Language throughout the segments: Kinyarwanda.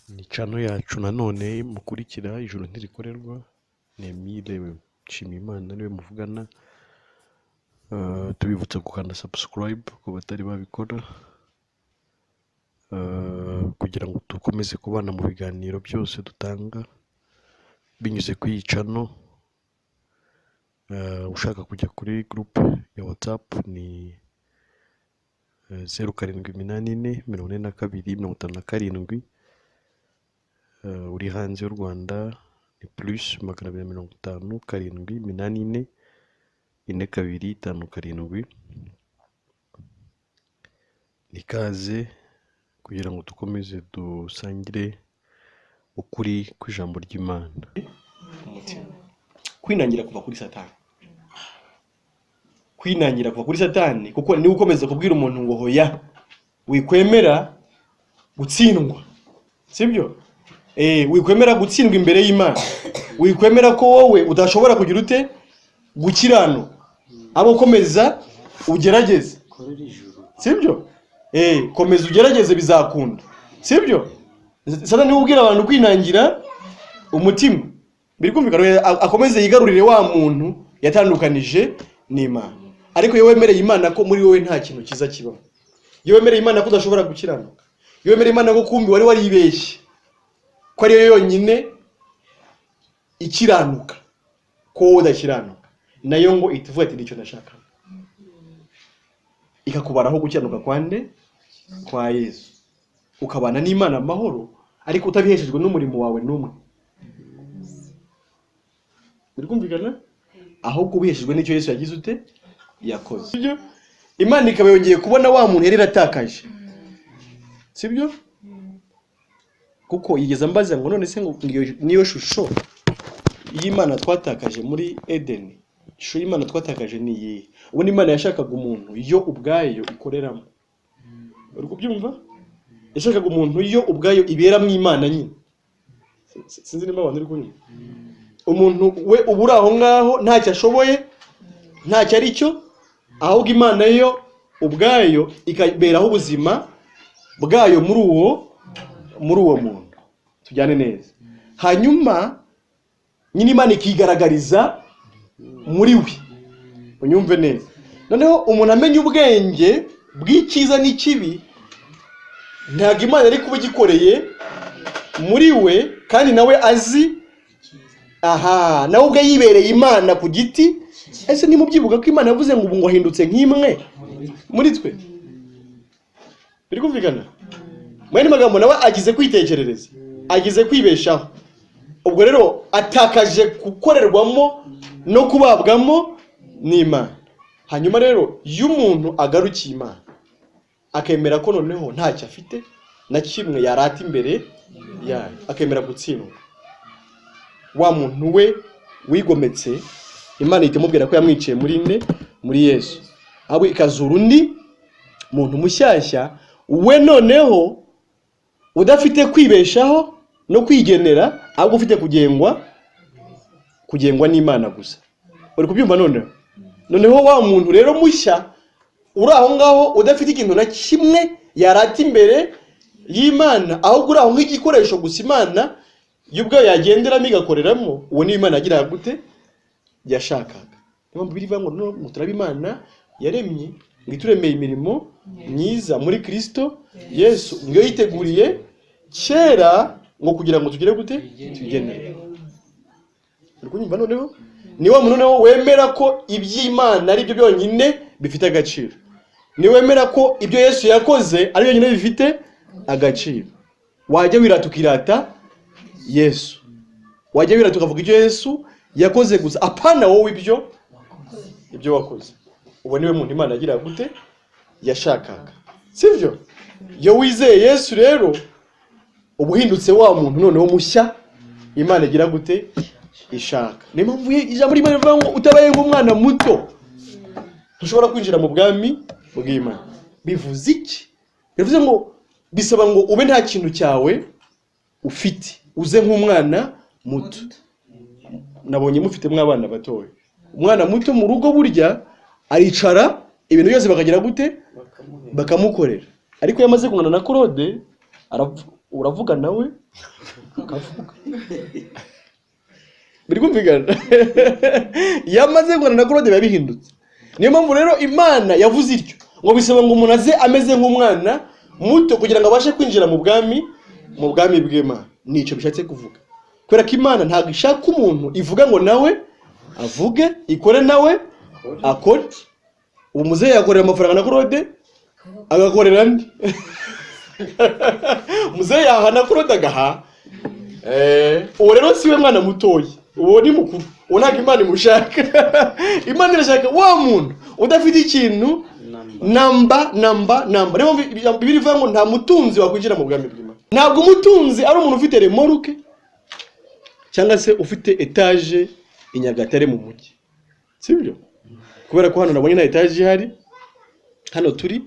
Ni channel yacu nanone mukurikira ijuru ntirikorerwa. Ni Emile Nshimiyimana niwe muvugana. Tubibutsa gukanda subscribe ku batari babikora, kugira ngo dukomeze kubana mu biganiro byose dutanga binyuze kuri iyi channel. Ushaka kujya kuri group ya WhatsApp ni 07844257. Uri hanze y'u Rwanda ni +257844252 nikaze kugira ngo dukomeze dusangire ukuri kw'ijambo ry'Imana. Kwinangira kuva kuri Satani. Kwinangira kuva kuri Satani kuko ni ukomeza kubwira umuntu ngo hoya wikwemera gutsindwa. Sibyo? Wikwemera gutsindwa imbere y'Imana. Wikwemera ko wowe udashobora kugira ute gukirano. Abo komeza ugerageze. Sibyo? Komeza ugerageze bizakunda. Sibyo? Satani ubwira abantu kwinangira umutima. Birikumvikana akomeze yigarurire wa muntu yatandukanije n'Imana. Ariko iyo wemereye Imana ko muri wowe nta kintu kiza kibaho. Iyo wemereye Imana ko udashobora gukiranuka. Iyo wemereye Imana ko kumbi wari waribeshye. Ko ari yo yonyine ikiranuka. Ko udakiranuka. Nayo ngo ituvuga ati nicyo nashaka. Ikakubaraho gukiranuka kwande kwa Yesu. Ukabana n'Imana amahoro ariko utabiheshejwe n'umurimo wawe n'umwe. Birikumvikana? Ahubwo ubiheshejwe n'icyo Yesu yagize ute yakoze. Sibyo? Imana ikaba yongeye kubona wa muntu yari atakaje. Sibyo? Kuko yigeze ambaza ngo none se ngo niyo shusho y'Imana twatakaje muri Edeni. Ishusho y'Imana twatakaje ni iyi. Ubu ni Imana yashakaga umuntu yo ubwayo ikoreramo. Uri kubyumva? Yashakaga umuntu yo ubwayo ibera mu Imana nyine. Sinzi niba abantu uri kunywa. Umuntu we ubura aho ngaho ntacyo ashoboye, ntacyo ari cyo, ahubwo Imana yo ubwayo ikaberaho ubuzima bwayo muri uwo muntu. Tujyane neza. Hanyuma nyine Imana ikigaragariza muri we. Unyumve neza. Noneho umuntu amenye ubwenge bw'icyiza n'ikibi, ntabwo Imana ari kubigikoreye muri we kandi nawe azi. Nawe ubwe yibereye Imana ku giti. Ese nimubyibuka ko Imana yavuze ngo ubu ngo ahindutse nk'imwe muri twe. Biri kumvikana? Mwene magambo nawe agize kwitekerereza, agize kwibeshaho. Ubwo rero atakaje gukorerwamo no kubabwamo n'Imana. Hanyuma rero iyo umuntu agarukiye Imana akemera ko noneho ntacyo afite na kimwe yarata imbere yayo, akemera gutsindwa, wa muntu we wigometse Imana itamubwira ko yamwiciye muri Yesu. Abo ikazura undi muntu mushyashya we noneho udafite kwibeshaho no kwigenera, ahubwo ufite kugengwa n'Imana gusa. Uri kubyumva noneho wa muntu rero mushya uri aho ngaho udafite ikintu na kimwe yarata imbere y'Imana, ahubwo uri aho nk'igikoresho gusa Imana y'ubwo yagenderamo igakoreramo. Uwo ni Imana agira gute yashakaga. Niyo mpamvu birivuga ngo no turabe Imana yaremye ngo ituremeye imirimo myiza muri Kristo Yesu, ngo yiteguriye kera ngo kugira ngo tugire gute tugenere. Uri kunyumva noneho? Ni wa muntu nawe wemera ko iby'Imana ari byo byonyine bifite agaciro. Ni wemera ko ibyo Yesu yakoze ari byonyine bifite agaciro. Wajya wirata ukirata Yesu. Wajya wirata ukavuga ibyo Yesu yakoze gusa, apana wowe ibyo wakoze. Ubu niwe muntu Imana agira gute yashakaga. Sivyo? Iyo wizeye Yesu rero ubuhindutse wa muntu noneho mushya Imana igira gute ishaka. Niyo mpamvu ijambo ry'Imana rivuga ngo utabaye nk'umwana muto ntushobora kwinjira mu bwami bw'Imana. Bivuze iki? Bivuze ngo bisaba ngo ube nta kintu cyawe ufite, uze nk'umwana muto. Nabonye mufite mw'abana batoya. Umwana muto mu rugo burya aricara ibintu byose bakagira gute bakamukorera. Ariko yamaze kungana na Claude uravuga nawe ukavuga. Biri kumvikana? Yamaze ngo na Claude babihindutse. Niyo mpamvu rero Imana yavuze ityo ngo bisaba ngo umuntu aze ameze nk'umwana muto kugira ngo abashe kwinjira mu bwami bw'Imana. Nico bishatse kuvuga. Kubera ko Imana ntabwo ishaka umuntu ivuga ngo nawe avuge, ikore nawe akore. Ubu muzehe yakorera amafaranga na Claude agakorera ndi. Muzehe yahana Claude agaha. Uwo rero siwe mwana mutoyi. Uwo ni mukuru. Uwo ntabwo Imana imushaka. Imana irashaka wa muntu udafite ikintu namba. Niyo Bibiri ivuga ngo nta mutunzi wakwinjira mu bwami bw'Imana. Ntabwo umutunzi ari umuntu ufite remorque cyangwa se ufite etage i Nyagatare mu mujyi. Sibyo? Kubera ko hano nabonye na etage ihari. Hano turi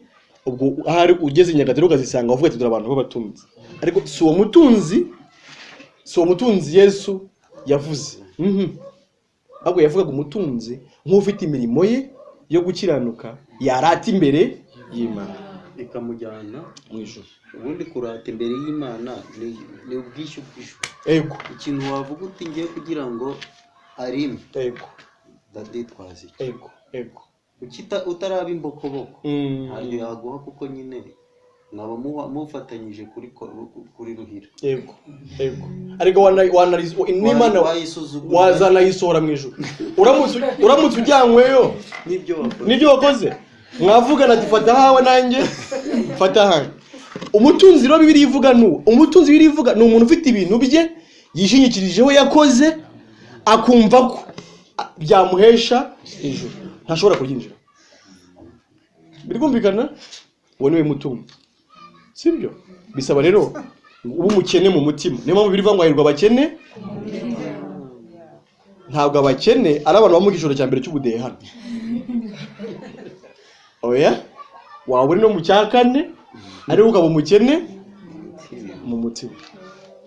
ubwo ahari ugeze i Nyagatare ukazisanga uvuga ati dore abantu b'abatunzi. Ariko si uwo mutunzi Yesu yavuze. Ahubwo yavugaga umutunzi nk'ufite imirimo ye yo gukiranuka yarata imbere y'Imana ikamujyana mu ijuru. ubundi kurata imbere y'Imana ni ubwishyu bw'ijuru. Ego. Ikintu wavuga uti ngiye kugira ngo arime. Ego. Ndaditwaza iki. Ego. Ukita utaraba imbokoboko. Hari yaguha kuko nyine naba mufatanyije kuri ruhira. Ego. Ariko wanariza n'Imana wazanayisohora mu ijuru. Uramutse ujyanyweyo nibyo wakoze. Mwavugana ati fata hawe nanjye fata hawe. Umutunzi rero Bibiri ivuga umutunzi Bibiri ivuga ni umuntu ufite ibintu bye yishinyikirijeho yakoze akumva ko byamuhesha ijuru. Ntashobora kuryinjira. Biri kumvikana? Uwo niwe mutunzi. Sibyo? Bisaba rero ubu umukene mu mutima. Niyo mpamvu Bibiri ivuga ngo hahirwa abakene. Ntabwo abakene ari abantu bamuha igishoro cya mbere cy'ubudehe hano. Oya? Waba uri no mu cyakane ariko ukaba umukene mu mutima.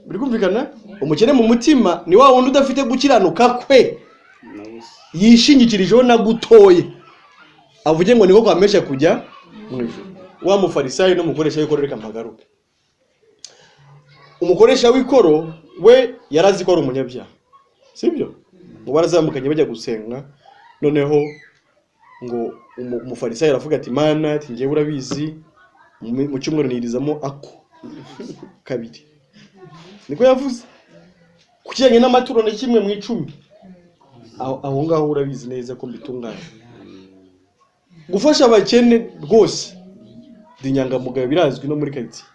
Biri kumvikana? Umukene mu mutima ni wa wundi udafite gukiranuka kwe. Yishingikirijeho na gutoye. Avuge ngo niko kwamesha kujya mu ijuru. Wa mufarisayo no mukoresha w'ikoro reka mpagaruke. Umukoresha w'ikoro we yarazi ko ari umunyabyaha. Sibyo? Ngo barazamukanye bajya gusenga noneho ngo umufarisayo aravuga ati Mana ati ngiye urabizi mu cyumweru nirizamo ako kabiri. Niko yavuze. Kujyanye n'amaturo na kimwe mu 10. Aho ngaho urabizi neza ko mbitunganya. Gufasha abakene rwose dinyangamugayo birazwi no muri quartier.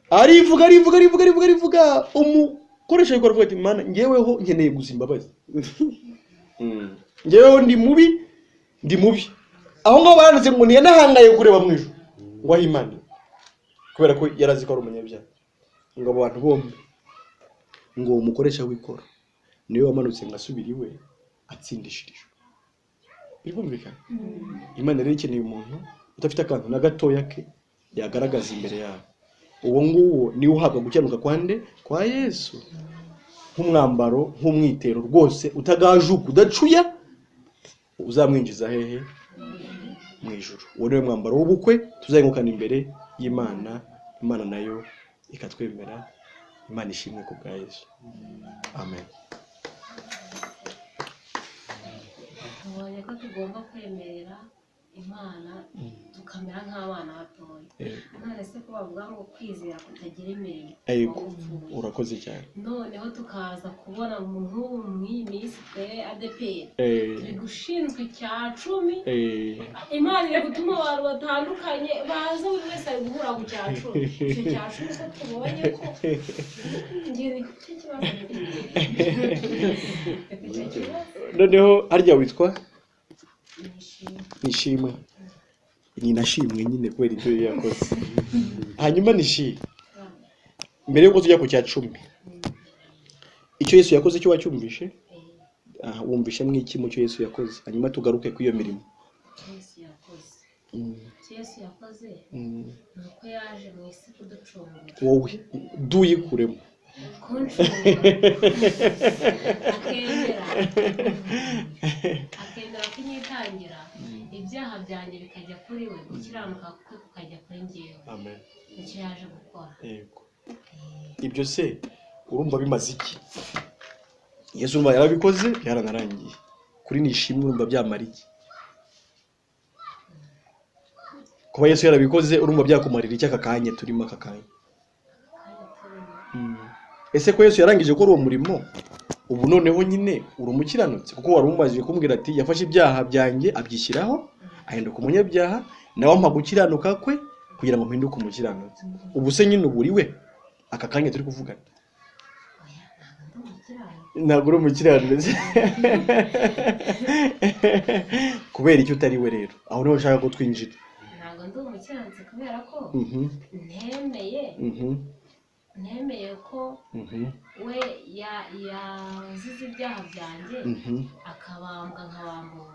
Arivuga umukoresha y'ikora avuga ati Mana ngeweho nkeneye guzimba bazi. Ngeweho ndi mubi. Aho ngaho baranditse ngo yanahangaye kureba mu ijuru. Ngo aho Imana. Kubera ko yarazi ko ari umunyabyaha. Ngo abantu bombi ngo umukoresha w'ikora niwe wamanutse ngasubira iwe atsindishirije. Birumvikana? Imana rero ikeneye umuntu udafite akantu na gatoya ke yagaragaza imbere yawe. Uwo nguwo niwe uhabwa gucyanuka kwande kwa Yesu. Nk'umwambaro, nk'umwitero rwose utagajuka udacuya uzamwinjiza hehe mu ijuru. Uwo niwe mwambaro w'ubukwe tuzayengukana imbere y'Imana. Imana nayo ikatwemera. Imana ishimwe ku bwa Yesu. Amen. Tubonye ko tugomba kwemerera Imana tukamera nk'abana batoya. None se ko bavuga ngo kwizera kutagira imirimo. Yego. Urakoze cyane. Noneho tukaza kubona umuntu mw'imisi twe ADPR. Bigushinzwe cya 10. Imana iri gutuma abantu batandukanye baza buri wese ari guhura ku cya 10. Icyo cya 10 ko tubonye ko ngiri kibazo. Noneho harya witwa Nshimiyimana. Ni nashimwe nyine kwera ibyo yakoze. Hanyuma nishi. Mbere yuko tujya ku cya 10. Icyo Yesu yakoze cyo wacyumvishe? Wumvishe mwiki mu cyo Yesu yakoze? Hanyuma tugaruke ku iyo mirimo. Yesu yakoze. Yesu yakoze. Nuko yaje mu isi kuducungura. Wowe duyikuremo. Akendera kunyitangira ibyaha byanjye bikajya kuri we gukiranuka kwe kukajya kuri njyewe. Amen. Icyo yaje gukora. Yego. ibyo se urumva bimaze iki? Yesu urumva yarabikoze yaranarangiye, kuri nishimwe urumva byamara iki? Kuba Yesu yarabikoze urumva byakumarira iki aka kanya turimo aka kanya? Ese ko Yesu yarangije ko uwo murimo, ubu noneho nyine uri umukiranutsi? Kuko wari umubajije kumbwira ati yafashe ibyaha byanjye abyishyiraho ahinduka umunyabyaha, nawe ampa gukiranuka kwe kugira ngo mpinduke umukiranutsi. Ubu se nyine uburi we aka kanya turi kuvugana? Ntabwo uri umukiranutsi. Kubera icyo utari we rero? Aho niho nshaka ko twinjira. Ntabwo ndi umukiranutsi kubera ko ntemeye ko we yazize ibyaha byanjye akabambwa nkabambwa.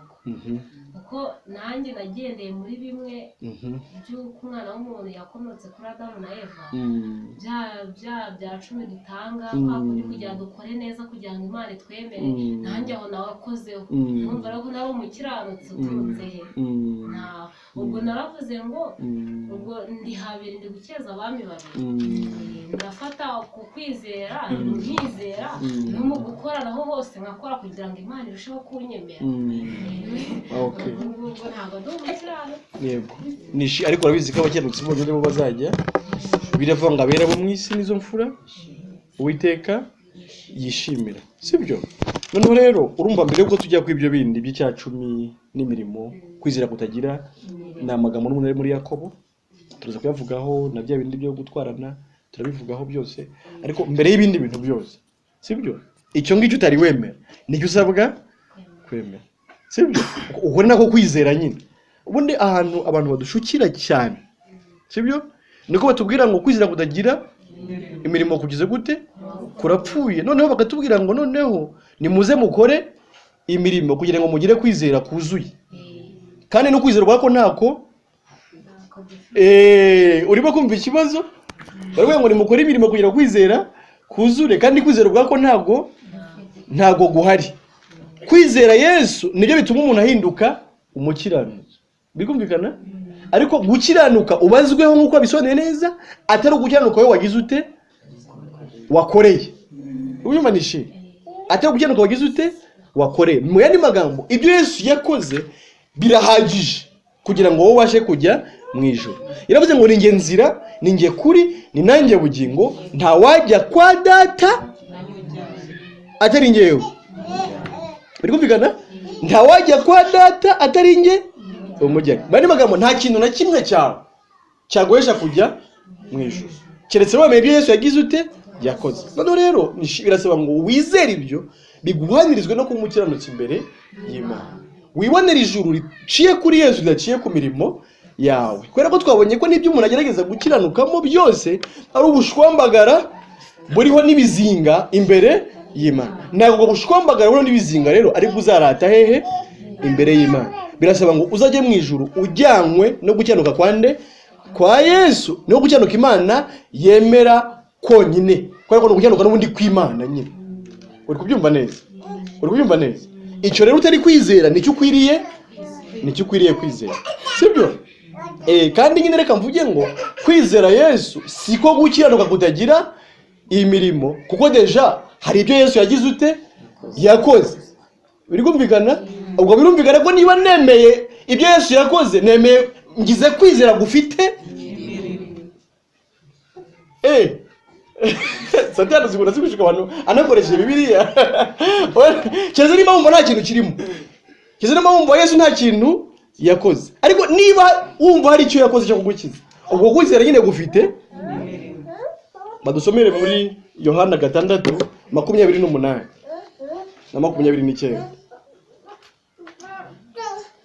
Kuko nanjye nagendeye muri bimwe by'uko umwana w'umuntu yakomotse kuri Adamu na Eva, bya 10 dutanga kugira kugira dukore neza kugira ngo Imana itwemere, nanjye aho nawakozeho. Numva rero ko nari umukiranutsi uturutse he? Ubwo naravuze ngo ubwo ndi habiri ndi gukeza abami babiri, ndafata ku kwizera nkizera no mu gukora naho hose nkakora kugira ngo Imana irusheho kunyemera. Okay. Ntabwo ndi umukiranutsi. Yego. Nishi ariko urabizi ko abakiranutsi bonyine bo bazajya biravuga ngo abera bo mwisi nizo mfura Uwiteka yishimira, sibyo? Noneho rero urumva mbere yuko tujya kw'ibyo bindi by'icya 10 n'imirimo kwizera kutagira na magambo n'umuntu muri Yakobo turaza kuyavugaho, na bya bindi byo gutwarana turabivugaho byose, ariko mbere y'ibindi bintu byose, sibyo? Icyo ngicyo utari wemera nicyo usabwa kwemera, sibyo? Uko nako kwizera nyine. Ubundi ahantu abantu badushukira cyane, sibyo? Niko batubwira ngo kwizera kutagira imirimo kugize gute kurapfuye. Noneho bakatubwira ngo noneho nimuze mukore imirimo kugira ngo mugire kwizera kuzuye. Kandi no kwizera bwako ntako urimo kumva ikibazo? Baravuga ngo nimukore imirimo kugira kwizera kuzure, kandi kwizera bwako ntago guhari. Kwizera Yesu nibyo bituma umuntu ahinduka umukiranutsi. Bikumvikana? Ariko gukiranuka ubazweho nkuko bisobanuye neza, atari gukiranuka wowe wagize ute wakoreye. Ubimanishe? Atari gukiranuka wagize ute wakoreye. Mu yandi magambo, ibyo Yesu yakoze birahagije kugira ngo wowe ubashe kujya mu ijuru. Yaravuze ngo ninjye nzira, ninjye kuri, ni nanjye bugingo, nta wajya kwa Data atari njyewe. Bikumvikana? Nta wajya kwa Data atari njye umujyanye. Bari magambo nta kintu na kimwe cyawe cyagoyesha kujya mu ijuru, keretse wemeye ibyo Yesu yagize ute yakoze. None rero birasaba ngo wizere ibyo biguhanirizwe no kumukiranutsi imbere y'Imana. Wibonera ijuru riciye kuri Yesu ridaciye ku mirimo yawe. Kubera ko twabonye ko n'ibyo umuntu agerageza gukiranukamo byose ari ubushwambagara buriho n'ibizinga imbere y'Imana. Ntabwo bushwambagara buriho n'ibizinga rero ari buzarata hehe imbere y'Imana. Birasaba ngo uzajye mu ijuru ujyanwe no gukiranuka kwande kwa Yesu, no gukiranuka Imana yemera konyine. Kubera ko no gukiranuka n'ubundi kw'Imana nyine. Uri kubyumva neza? Uri kubyumva neza? Icyo rero utari kwizera nicyo ukwiriye kwizera, sibyo? Kandi nyine reka mvuge ngo kwizera Yesu siko gukiranuka kutagira imirimo, kuko deja hari ibyo Yesu yagize ute yakoze. Birikumvikana? Ubwo birumvikana ko niba nemeye ibyo Yesu yakoze, nemeye ngize kwizera gufite Satani zigura zigushika abantu anakoresheje Bibiliya. Cyeze niba wumva nta kintu kirimo. Cyeze niba wumva Yesu nta kintu yakoze. Ariko niba wumva hari icyo yakoze cyo kugukiza, ubwo kwizera nyine gufite. Badusomere muri Yohana 6:28 na 29.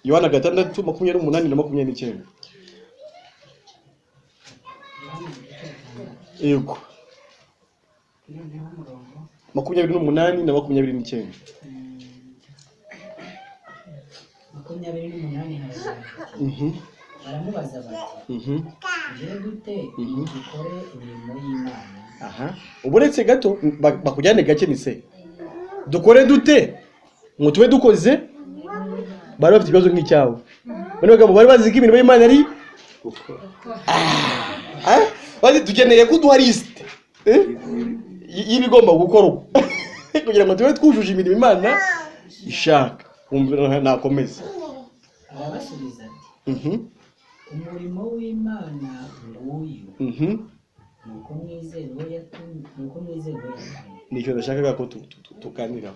Yohana 6:28 na 29. Yego. 28 na 29. 28 baramubaza bati je gute dukore imirimo y'Imana? Uburetse gato bakujyane gake mise. Dukore dute ngo tube dukoze? Bari bafite ibibazo nk'icyawo. Bane bagabo bari bazi ko imirimo y'Imana ari bazi tugeneye kuduha liste y'ibigomba gukorwa kugira ngo tube twujuje imirimo Imana ishaka. Nakomeza arabasubiza ati umurimo w'Imana nguyu nuko mwizera uwo yatumye. Nicyo ndashakaga ko tuganiraho.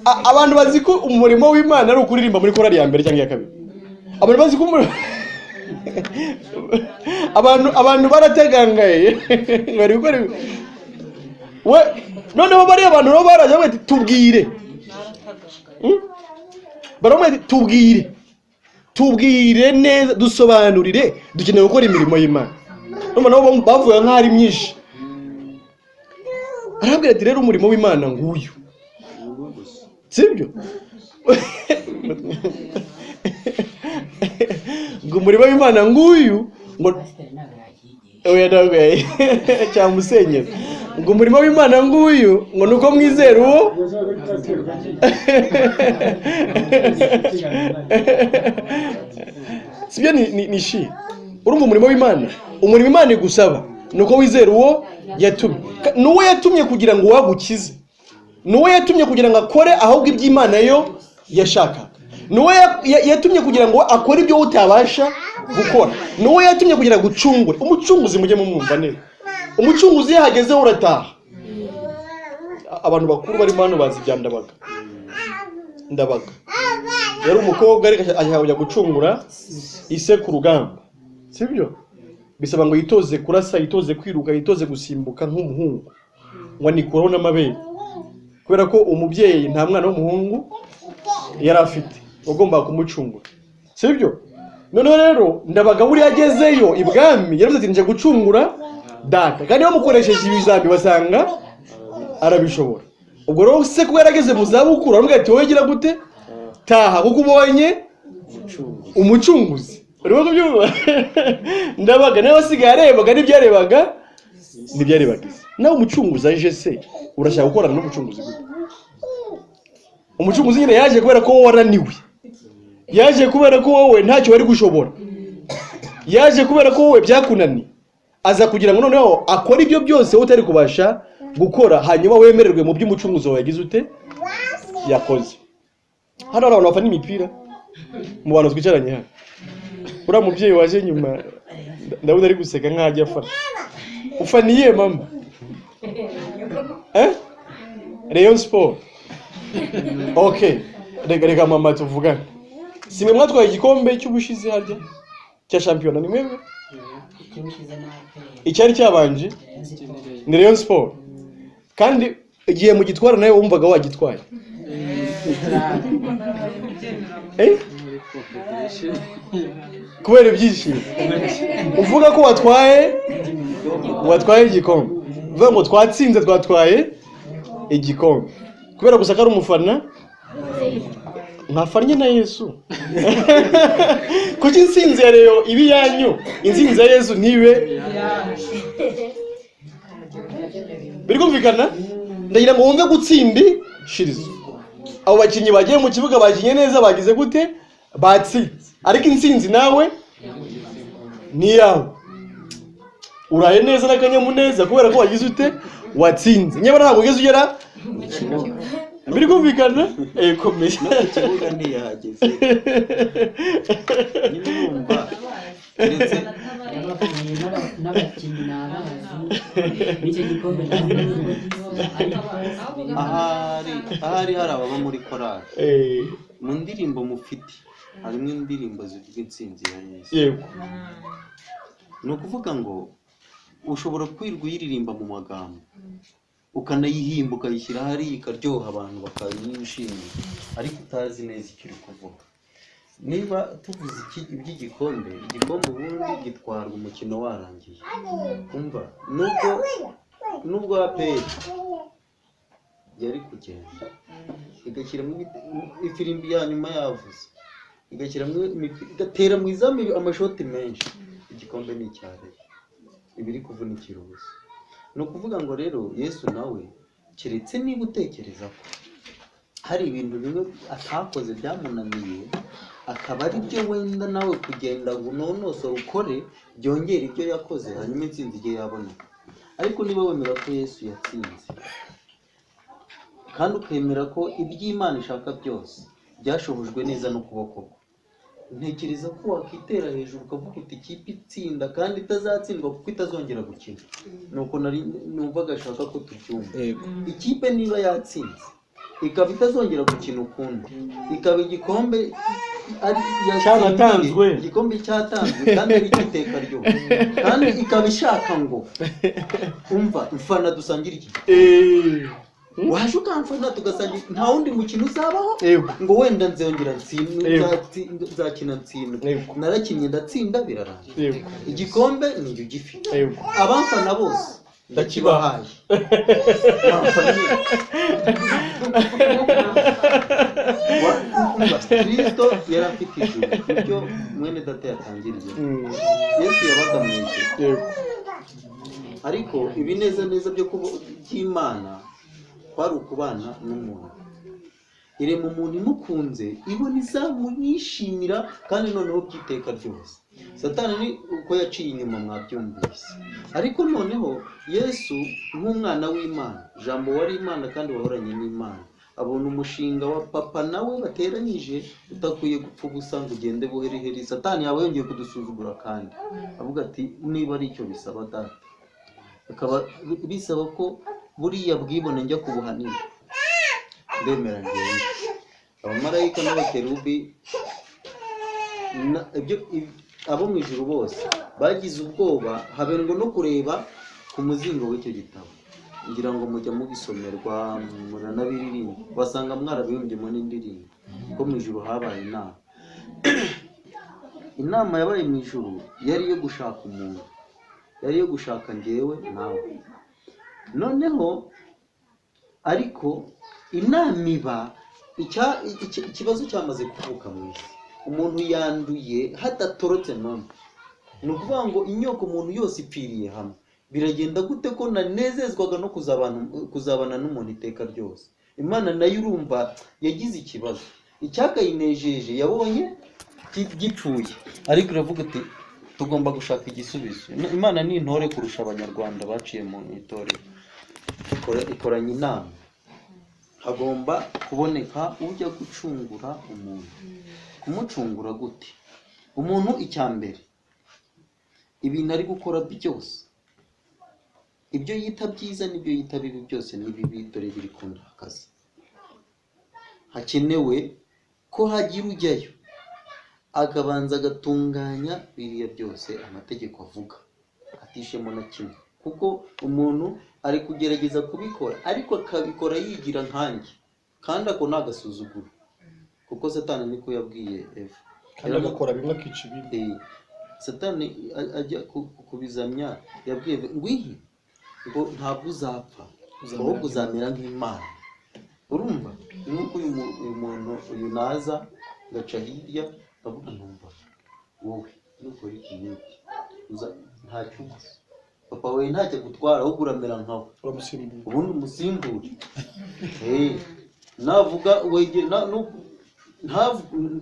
Abantu bazi ko umurimo w'Imana ari ukuririmba muri korali ya mbere cyangwa iya kabiri. Abantu bazi ko abantu barategangaye bari gukora we noneho bari abantu no baraje bati tubwire baramwe tubwire neza dusobanurire dukeneye gukora imirimo y'Imana. None bavuga nk'ari myinshi. Arabwira ati rero umurimo w'Imana nguyu. Sibyo? Ngo umurimo w'Imana nguyu ngo oya ndagaye cyamusenyera. Ngo umurimo w'Imana nguyu ngo nuko mwizera uwo sibyo ni shi. Urumva umurimo w'Imana, umurimo Imana igusaba nuko wizera uwo yatumye. Nuwo yatumye kugira ngo wagukize. Nuwo yatumye kugira ngo akore ahubwo iby'Imana yo yashakaga. Nuwo yatumye kugira ngo akore ibyo utabasha gukora. Nuwo yatumye kugira ngo ucungure. Umucunguzi mujye mumwumva neza. Umucunguzi yahageze urataha. Abantu bakuru bari hano bazi bya Ndabaga. Yari umukobwa ariko ajya gucungura ise ku rugamba. Sibyo? Bisaba ngo yitoze kurasa, yitoze kwiruka, yitoze gusimbuka nk'umuhungu. Ngo nikuraho n'amabere. Kubera ko umubyeyi nta mwana w'umuhungu yari afite. Ugomba kumucungura. Sibyo? Noneho rero Ndabaga buri yagezeyo ibwami yaravuze ati nje gucungura data. Kandi bamukoresheje ibizambi basanga arabishobora. Ubwo rero se ko yarageze mu zabukuru aramubwira ati wowe gira gute? Taha kuko ubonye umucunguzi. Urimo kubyumva? Ndabaga nawe asigaye arebaga n'ibyarebaga nawe umucunguzi aje se urashaka gukorana n'umucunguzi gute? Umucunguzi nyine yaje kubera ko waraniwe. Yaje kubera ko wowe ntacyo wari gushobora. Yaje kubera ko wowe byakunani. Aza kugira ngo noneho akora ibyo byose wowe utari kubasha gukora hanyuma wemererwe mu by'umucunguzi wawe yagize ute yakoze. Hano abantu bafana imipira mu bantu twicaranye hano. Ura mubyeyi waje nyuma ndabona ari guseka nk'ajya afana. Ufaniye mama? Rayon Sport. Okay. Reka mama tuvugane. Simwe mwatwaye igikombe cy'ubushize harya cya championnat ni mwebwe? Icyari cyabanje ni Rayon Sport. Kandi igihe mu gitwara nawe wumvaga wagitwaye. Kubera ibyishimo. Uvuga ko watwaye igikombe. Uvuga ngo twatsinze twatwaye igikombe. Kubera gusa ko ari umufana nkafanye na Yesu. Kuki insinzi ya rero ibi yanyu insinzi ya Yesu ntibe birikumvikana. Ndagira ngo wumve gutsindi shirizo. Abo bakinyi bagiye mu kibuga bakinye neza bagize gute batsinze, ariko insinzi nawe ni yawe. Uraye neza n'akanyamuneza kubera ko wagize ute watsinze. Nyabara ntabwo ugeze ugera birikumvikana. Komeye ikibuga ntiyahageze. Nyine numva ndetse n'abakinnyi n'icyo gikombe ahari hari ababa muri korali. Mu ndirimbo mufite harimo indirimbo zivuga intsinzi ya Yesu. Yego. Ni ukuvuga ngo ushobora kwirwa uyiririmba mu magambo ukanayihimba ukayishyira hari ikaryoha abantu bakayishimira, ariko utazi neza icyo uri kuvuga. Niba tuvuze iby'igikombe, igikombe ubundi gitwarwa umukino warangiye. Umva nubwo APR yari kugenda igashyiramo ifirimbi ya nyuma yavuze, igatera mu izamu amashoti menshi, igikombe ni icyareye ibiri kuvunikira ubusa. Ni ukuvuga ngo rero Yesu nawe keretse niba utekereza ko hari ibintu bimwe atakoze byamunaniye akaba ari byo wenda nawe kugenda ngo unonosore ukore byongera ibyo yakoze hanyuma intsinzi igihe yaboneka. Ariko niba wemera ko Yesu yatsinze kandi ukemera ko iby'Imana ishaka byose byashohojwe neza n'ukuboko kwe, ntekereza ko wakitera hejuru ukavuga uti ikipe itsinda kandi itazatsindwa kuko itazongera gukina. Nuko numvaga ashaka ko tubyumva. Ikipe niba yatsinze ikaba itazongera gukina ukundi, ikaba igikombe cyaratanzwe, igikombe cyatanzwe kandi ari iteka ryo, kandi ikaba ishaka ngo umva mfana dusangire iki waje ukamfana tugasangira, nta wundi mukino uzabaho ngo wenda nzongera nzakina ntsindwe. Narakinnye ndatsinda birarangira, igikombe niyo gifite, abamfana bose ndakibahaye. Kristo yari afite ijuru, ibyo mwene data yatangiriye. Yesu yabaga mu ijuru, ariko ibinezaneza by'Imana kwari ukubana n'umuntu. Irema umuntu imukunze, ibona izamwishimira kandi noneho by'iteka ryose. Satani ni uko yaciye inyuma mwabyumvise, ariko noneho Yesu nk'umwana w'Imana, jambo wari Imana kandi wahoranye n'Imana, abona umushinga wa papa nawe bateranyije utakwiye gupfa ubusa ngo ugende buheriheri. Satani yaba yongeye kudusuzugura kandi avuga ati niba ari icyo bisaba data, akaba bisaba ko buriya bwibone njya kubuhanira, ndemera ngende. Abamarayika n'abakerubi abo mu ijuru bose bagize ubwoba, habe ngo no kureba ku muzingo w'icyo gitabo. Ngira ngo mujya mubisomerwa muranabiririmba, basanga mwarabiyumbyemo n'indirimbo ko mu ijuru habaye inama. Inama yabaye mu ijuru yari iyo gushaka umuntu, yari iyo gushaka njyewe nawe. Noneho ariko inama iba ikibazo cyamaze kuvuka mu isi, umuntu yanduye hadatorotse none. Ni ukuvuga ngo inyoko umuntu yose ipfiriye hamwe, biragenda gute ko nanezezwaga no kuzabana n'umuntu iteka ryose? Imana nayo urumva yagize ikibazo, icyakayinejeje yabonye gipfuye, ariko iravuga ati tugomba gushaka igisubizo. Imana ni intore kurusha abanyarwanda baciye mu itorero, ikoranye inama. Hagomba kuboneka ujya gucungura umuntu. Kumucungura gute? Umuntu icya mbere, ibintu ari gukora byose, ibyo yita byiza n'ibyo yita bibi byose ni bibi, dore biri kundakaza. Hakenewe ko hagira ujyayo akabanza agatunganya biriya byose amategeko avuga, atishemo na kimwe. Kuko umuntu ari kugerageza kubikora ariko akabikora yigira nkanjye, kandi ako ni agasuzuguro. Kuko Satani niko yabwiye Eva, kandi agakora bimwe akica ibindi. Satani ajya kubizamya yabwiye ngwihi ngo ntabwo uzapfa, ahubwo uzamera nk'Imana. Urumva nuko uyu muntu uyu naza gaca hirya avuga numva wowe nukora iki n'iki ntacyo uzi, papa we ntacyo gutwara ahubwo uramera nkawe, ubundi umusimbure. Navuga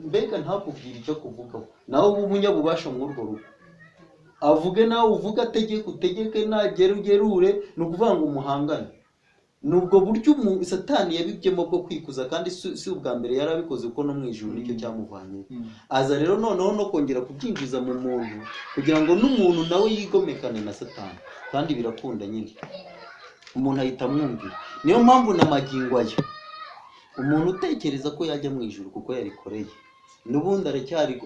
mbega ntakubwira icyo kuvugaho, nawe uba umunyabubasha muri urwo rugo. Avuge nawe uvuga, utegeke nagera ugerure, ni ukuvuga ngo umuhangane. Nubwo buryo Satani yabibyemo bwo kwikuza, kandi si ubwa mbere yarabikoze, kuko no mu ijuru nicyo cyamuvanye. Aza rero noneho no kongera kubyinjiza mu muntu kugira ngo n'umuntu nawe yigomekane na Satani, kandi birakunda nyine umuntu ahita amwumvira. Niyo mpamvu na magingo ayo umuntu utekereza ko yajya mu ijuru kuko yarikoreye, n'ubundi aracyari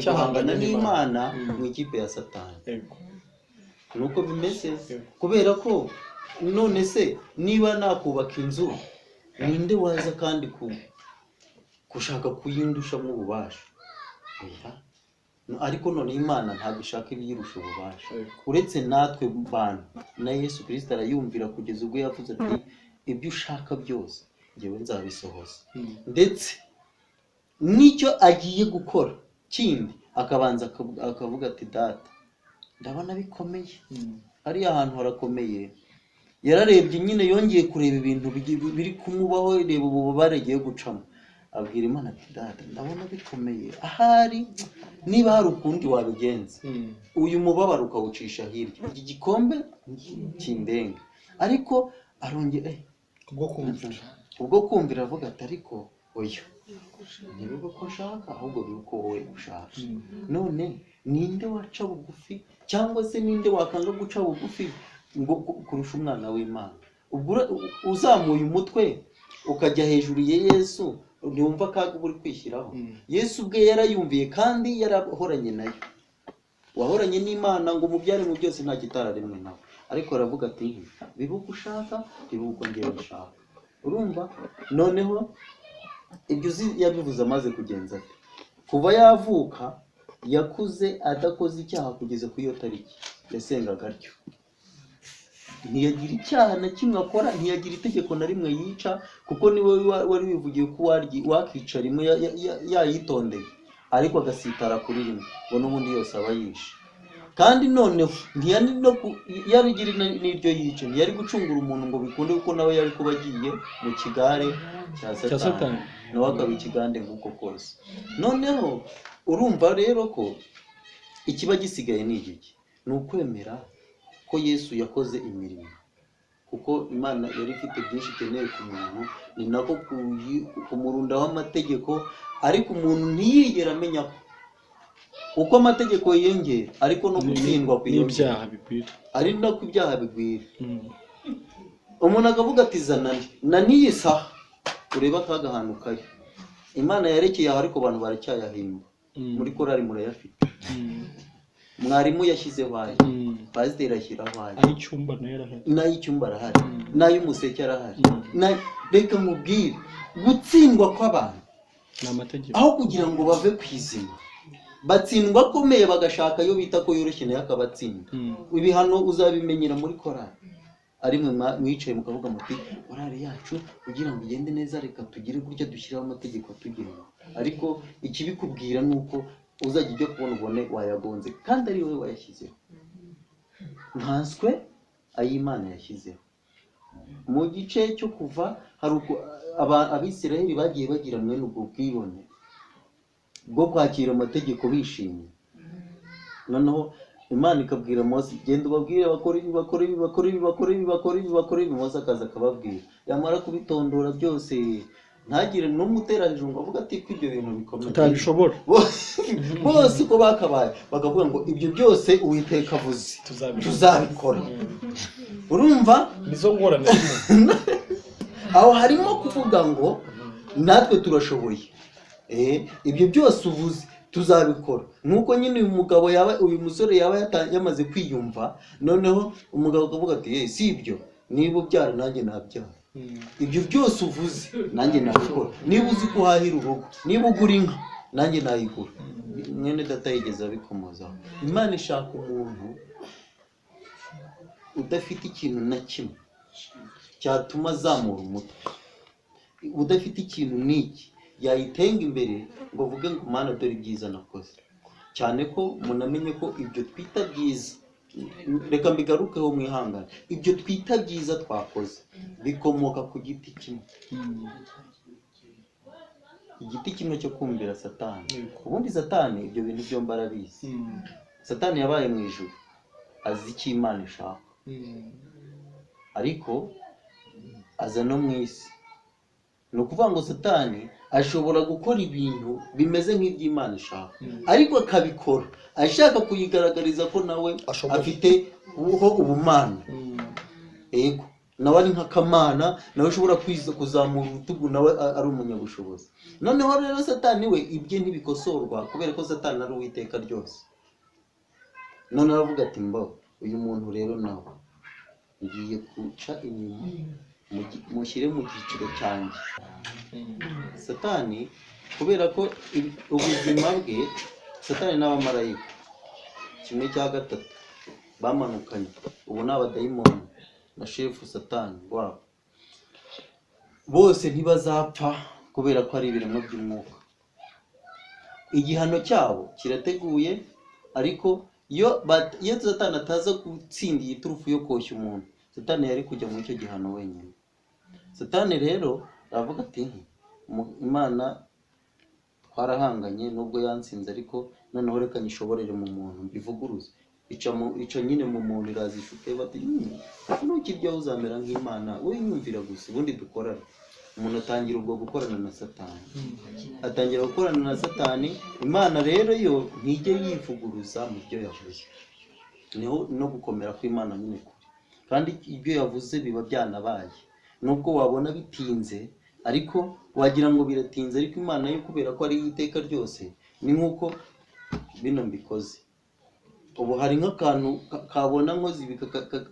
guhangana n'Imana mu ikipe ya Satani. Nuko bimeze, kubera ko none se niba nakubaka inzu, ninde waza kandi gushaka kuyindushamo ububasha? Ariko none Imana ntabwo ishaka ibiyirusha ububasha, uretse natwe bantu. Na Yesu Kristo arayumvira kugeza ubwo yavuze ati ibyo ushaka byose njyewe nzabisohoza. Ndetse nicyo agiye gukora kindi akabanza akavuga ati data ndabona bikomeye, hariya ahantu harakomeye. Yararebye nyine, yongeye kureba ibintu biri kumubaho, reba ububabare agiye gucamo, abwira Imana ati data ndabona bikomeye, ahari niba hari ukundi wabigenza uyu mubabaro ukawucisha hirya, iki gikombe kindenge. Ariko arongera ubwo kumvira avuga ati ariko oya ntibibe ko nshaka ahubwo bibe uko wowe ushaka. None ninde waca bugufi cyangwa se ninde wakanga guca bugufi ngo kurusha umwana w'Imana? Ubwo uzamuye umutwe ukajya hejuru ya Yesu ntiwumva akaga uri kwishyiraho. Yesu ubwe yarayumviye kandi yarahoranye nayo, wahoranye n'Imana ngo umubyare mu byose nta kitararemwe nawe, ariko aravuga ati bibe uko ushaka bibe uko ngewe nshaka. Urumva? Noneho ibyo yabivuze amaze kugenza ati kuva yavuka yakuze adakoze icyaha kugeza ku iyo tariki yasengaga atyo, ntiyagira icyaha na kimwe akora, ntiyagira itegeko na rimwe yica, kuko niwe wari wivugiye ko wakica rimwe yayitondeye, ariko agasitara kuri rimwe ngo n'ubundi yose aba yishe. Kandi noneho yarigira n'iryo yica, ntiyari gucungura umuntu ngo bikunde, kuko nawe yari kuba agiye mu kigare cya Satani, nawe akaba ikigande nk'uko kose. Noneho urumva rero ko ikiba gisigaye ni iki, ni ukwemera ko Yesu yakoze imirimo, kuko Imana yari ifite byinshi ikeneye ku muntu, ni nako kumurundaho amategeko, ariko umuntu ntiyigera amenya ko uko amategeko yiyongera ariko no gutsindwa kwiyongera, ari nako ibyaha bigwira. Umuntu akavuga ati nani iyi saha ureba akaga ahantu kari, Imana yarekeye aho ariko abantu baracyayahimba. Muri korari murayafite, mwarimu yashyizeho aye, pasiteri ashyiraho aye, n'ay'icyumba arahari, n'ay'umuseke arahari. Reka mubwire, gutsindwa kw'abantu aho kugira ngo bave ku izima, batsindwa akomeye bagashaka ayo bita ko yoroshye nayo akabatsinda. Ibihano uzabimenyera muri korari, ari mwe mwicaye mukavuga muti korari yacu kugira ngo igende neza reka tugire gutya dushyiraho amategeko atugenga, ariko ikibikubwira ni uko uzajya ujya kubona ubone wayagonze kandi ari wowe wayashyizeho, nkanswe ay'Imana yashyizeho. Mu gice cyo kuva hari uko Abisiraheli bagiye bagira mwene ubwo bwibone bwo kwakira amategeko bishimye. Noneho Imana ikabwira Mose, genda ubabwire bakore ibi, Mose akaza akababwira, yamara kubitondora byose ntagire n'umutera hejuru ngo avuga ati ko ibyo bintu bikomeye utabishobora. Bose uko bakabaye bakavuga ngo ibyo byose Uwiteka avuze tuzabikora. Urumva nizo ngorane aho harimo kuvuga ngo natwe turashoboye, ibyo byose uvuze tuzabikora. Nuko nyine uyu musore yaba yamaze kwiyumva, noneho umugabo akavuga ati si ibyo, niba ubyara nanjye nabyara, ibyo byose uvuze nanjye nabikora, niba uzi ko uhahira urugo, niba ugura inka nanjye nayigura. Mwene data yigeze abikomozaho. Imana ishaka umuntu udafite ikintu na kimwe cyatuma azamura umutwe, udafite ikintu n'iki yayitenga imbere ngo avuge ngo Mana dore ibyiza nakoze. Cyane ko munamenye ko ibyo twita byiza, reka mbigarukeho mwihangane, ibyo twita byiza twakoze bikomoka ku giti kimwe, igiti kimwe cyo kumvira Satani. Ubundi Satani ibyo bintu byombi arabizi. Satani yabaye mu ijuru azi icyo Imana ishaka, ariko aza no mu isi. Ni ukuvuga ngo Satani ashobora gukora ibintu bimeze nk'iby'Imana ishaka, ariko akabikora ashaka kuyigaragariza ko nawe afite ubumana. Yego, nawe ari nk'akamana, nawe ushobora kuzamura urutugu, nawe ari umunyabushobozi. Noneho rero Satani we ibye ntibikosorwa, kubera ko Satani ari Uwiteka ryose. Noneho aravuga ati uyu muntu rero nawe ngiye kuca inyuma mushyire mu cyiciro cyanjye. Satani kubera ko ubuzima bwe, Satani n'abamarayika 1/3 bamanukanye, ubu ni abadayimoni na shefu Satani wabo, bose ntibazapfa kubera ko ari ibiremwa by'umwuka. Igihano cyabo kirateguye, ariko iyo Satani ataza gutsinda iyi turufu yo koshya umuntu, Satani yari kujya muri icyo gihano wenyine. Satani rero aravuga ati Imana twarahanganye nubwo yansinze, ariko noneho reka nyishoborere mu muntu mbivuguruze, ica nyine mu muntu iraza ishuke bati nukirya uzamera nk'Imana, we yumvira gusa ubundi dukorana. Umuntu atangira ubwo gukorana na Satani, atangira gukorana na Satani. Imana rero yo ntijye yivuguruza mu byo yavuze, niho no gukomera kw'Imana nyine kuri, kandi ibyo yavuze biba byanabaye, nubwo wabona bitinze ariko wagira ngo biratinze, ariko Imana yo kubera ko ari iteka ryose, ni nkuko bino mbikoze ubu hari nk'akantu kabona nkozi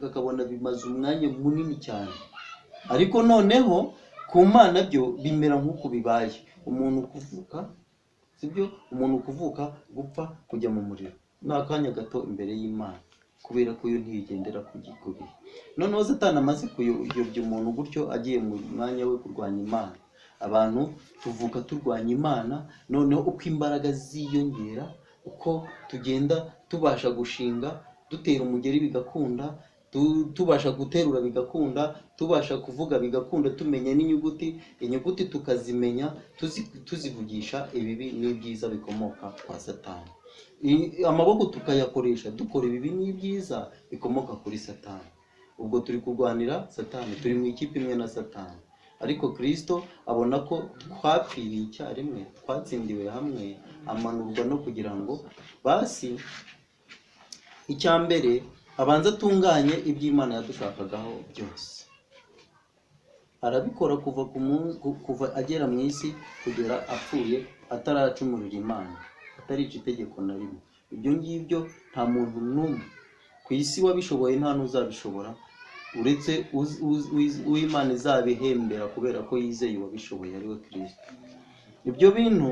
kakabona bimaze umwanya munini cyane, ariko noneho ku Mana byo bimera nk'uko bibaye. Umuntu kuvuka sibyo, umuntu kuvuka gupfa kujya mu muriro ni akanya gato imbere y'Imana, kubera ko yo ntigendera ku gihe. Noneho Satani amaze kuyobya umuntu gutyo agiye mu mwanya we kurwanya Imana, abantu tuvuka turwanya Imana. Noneho uko imbaraga ziyongera, uko tugenda tubasha gushinga, dutera umugeri bigakunda, tubasha guterura bigakunda, tubasha kuvuga bigakunda, tumenya inyuguti tukazimenya, tuzivugisha ibibi n'ibyiza bikomoka kwa Satani. Amaboko tukayakoresha dukora ibibi n'ibyiza bikomoka kuri Satani. Ubwo turi kurwanira Satani, turi mu ikipe imwe na Satani, ariko Kristo abona ko twapfiriye icyarimwe, twatsindiwe hamwe, amanurwa no kugira ngo basi icya mbere abanza atunganye iby'Imana yadushakagaho byose. Arabikora kuva agera mu isi kugera apfuye, ataracumurira Imana, atarica itegeko na rimwe. Ibyo ngibyo nta muntu n'umwe ku isi wabishoboye, nta n'uzabishobora uretse uw'Imana izabihembera kubera ko yizeye uwabishoboye ari we Kristo. Ibyo bintu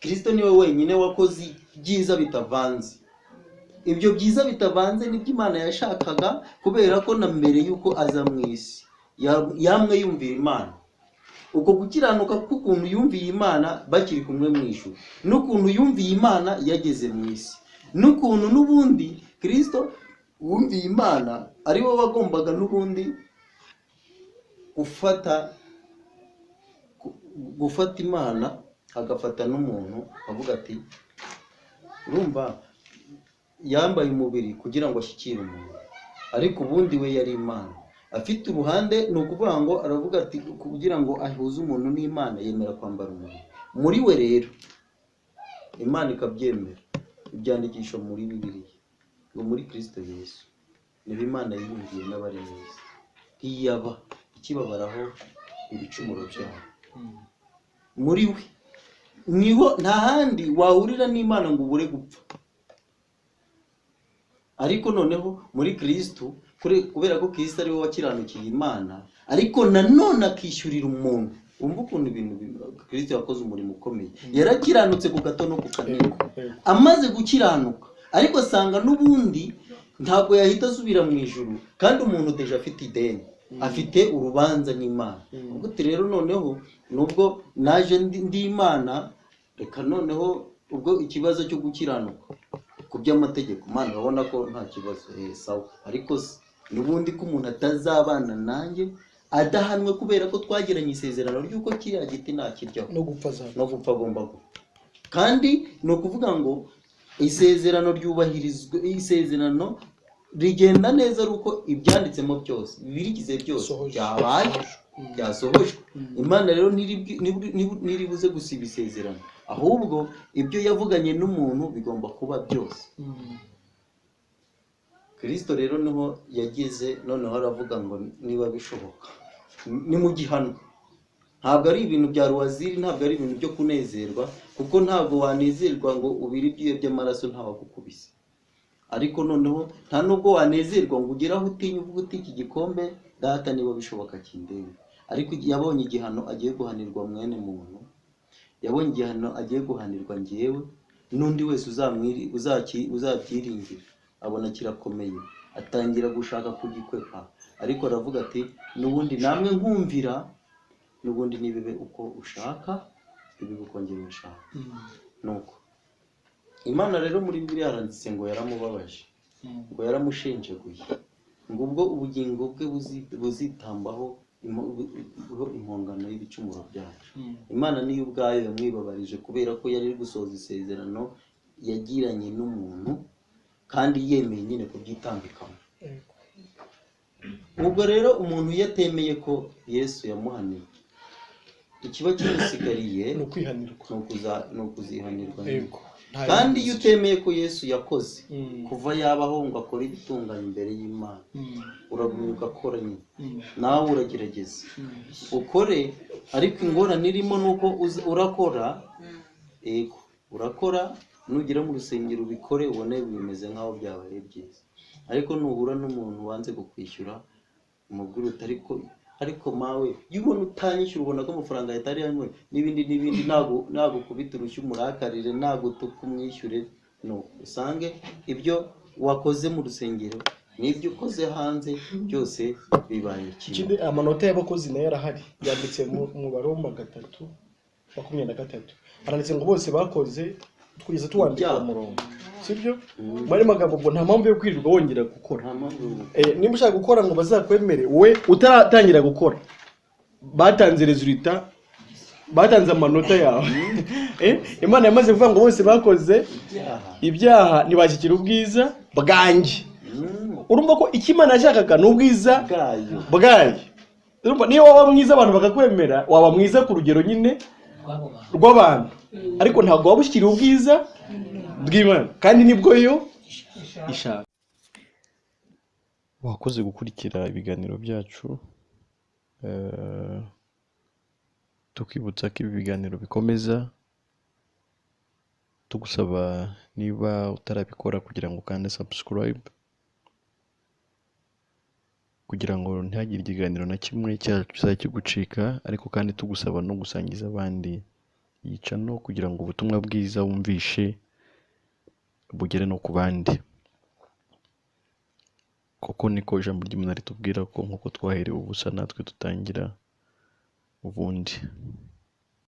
Kristo niwe wenyine wakoze byiza bitavanze. Ibyo byiza bitavanze nibyo Imana yashakaga, kubera ko na mbere yuko aza mu isi yamwe yumvira Imana. Uko gukiranuka k'ukuntu yumviye Imana bakiri kumwe mu ijuru, n'ukuntu yumviye Imana yageze mu isi, n'ukuntu n'ubundi Kristo wumviye Imana ari we wagombaga n'ubundi gufata Imana agafata n'umuntu, avuga ati urumva yambaye umubiri kugira ngo ashyikire umuntu, ariko ubundi we yari Imana afite uruhande. Ni ukuvuga ngo aravuga ati kugira ngo ahuze umuntu n'Imana yemera kwambara umuntu. Muri we rero Imana ikabyemera, ibyandikisho muri Bibiliya ngo muri Kristo Yesu niba Imana yiyumviye n'abari neza, ntiyaba ikibabaraho ibicumuro byabo. Muri we niho nta handi wahurira n'Imana ngo ubure gupfa, ariko noneho muri Kristo, kubera ko Kristo ari we wakiranukiye Imana, ariko nanone akishyurira umuntu. Umva ukuntu ibintu Kristo yakoze umurimo ukomeye. Yarakiranutse ku gato no ku kanini, amaze gukiranuka, ariko asanga n'ubundi ntabwo yahita asubira mu ijuru, kandi umuntu deje afite ideni, afite urubanza n'Imana. Ubwo rero noneho nubwo naje ndi Imana, reka noneho ubwo ikibazo cyo gukiranuka ku by'amategeko Imana urabona ko nta kibazo, sawa, ariko n'ubundi ko umuntu atazabana nanjye adahanwe, kubera ko twagiranye isezerano ry'uko kiriya giti ntakiryaho, no gupfa agomba gupfa. Kandi ni ukuvuga ngo isezerano ryubahirizwe, isezerano rigenda neza ari uko ibyanditsemo byose, birigize byose byabaye, byasohojwe. Imana rero ntiribuze gusiba isezerano, ahubwo ibyo yavuganye n'umuntu bigomba kuba byose. Kristo rero niho yageze, noneho aravuga ngo niba bishoboka ni mu gihano. Ntabwo ari ibintu bya ruwaziri, ntabwo ari ibintu byo kunezerwa, kuko ntabwo wanezerwa ngo ubire ibyuya by'amaraso ntawagukubise. Ariko noneho nta nubwo wanezerwa ngo ugere aho utinya uvuga uti iki gikombe data niba bishoboka kindebe. Ariko yabonye igihano agiye guhanirwa mwene muntu, yabonye igihano agiye guhanirwa njyewe n'undi wese uzabyiringira, abona kirakomeye, atangira gushaka kugikwepa. Ariko aravuga ati n'ubundi namwe nkumvira, n'ubundi nibibe uko ushaka, ibibe uko njyewe nshaka. Nuko Imana rero muri Bibiliya yaranditse ngo yaramubabaje, ngo yaramushenjaguye, ngo ubwo ubugingo bwe buzitambaho impongano y'ibicumuro byacu. Imana niyo ubwayo yamwibabarije kubera ko yari gusoza isezerano yagiranye n'umuntu kandi yemeye nyine kubyitambikamo. Ubwo rero umuntu yatemeye ko Yesu yamuhaniye, ikiba kimusigariye ni ukuzihanirwa. Kandi iyo utemeye ko Yesu yakoze kuva yabaho ngo akore ibitunganye imbere y'Imana, uragumya ugakora nyine, nawe uragerageza ukore, ariko ingorane irimo nuko urakora, urakora, nugera mu rusengero ubikore ubone bimeze nk'aho byabaye byiza, ariko nuhura n'umuntu wanze kukwishyura umubwira uti ariko mawe iyo ubona utanyishyura ubona ko amafaranga yatari hamwe n'ibindi ntabwo kubita urushyi umurakarire, ntabwo tukumwishyure, no usange ibyo wakoze mu rusengero n'ibyo ukoze hanze byose bibaye kimwe. Amanota y'abakozi nayo arahari, yanditse mu Baroma 3:23 haranditse ngo bose bakoze twigeze tuwandika umurongo, sibyo? Bari magambo ngo nta mpamvu yo kwirirwa wongera gukora. Niba ushaka gukora ngo bazakwemere, we utaratangira gukora batanze resultat, batanze amanota yawe. Imana yamaze kuvuga ngo bose bakoze ibyaha ntibashyikira ubwiza bwanjye. Urumva ko icyo Imana yashakaga ni ubwiza bwayo. Urumva niyo waba mwiza abantu bakakwemera, waba mwiza ku rugero nyine rw'abantu, ariko ntabwo waba ushyikira ubwiza bw'Imana, kandi nibwo yo ishaka. Wakoze gukurikira ibiganiro byacu, tukibutsa ko ibi biganiro bikomeza, tugusaba niba utarabikora kugira ngo ukande subscribe kugira ngo ntihagire ikiganiro na kimwe kigucika, ariko kandi tugusaba no gusangiza abandi iyi channel kugira ngo ubutumwa bwiza wumvishe bugere no ku bandi, kuko niko ijambo ry'Imana ritubwira ko nkuko twaherewe ubusa natwe tutangira ubundi.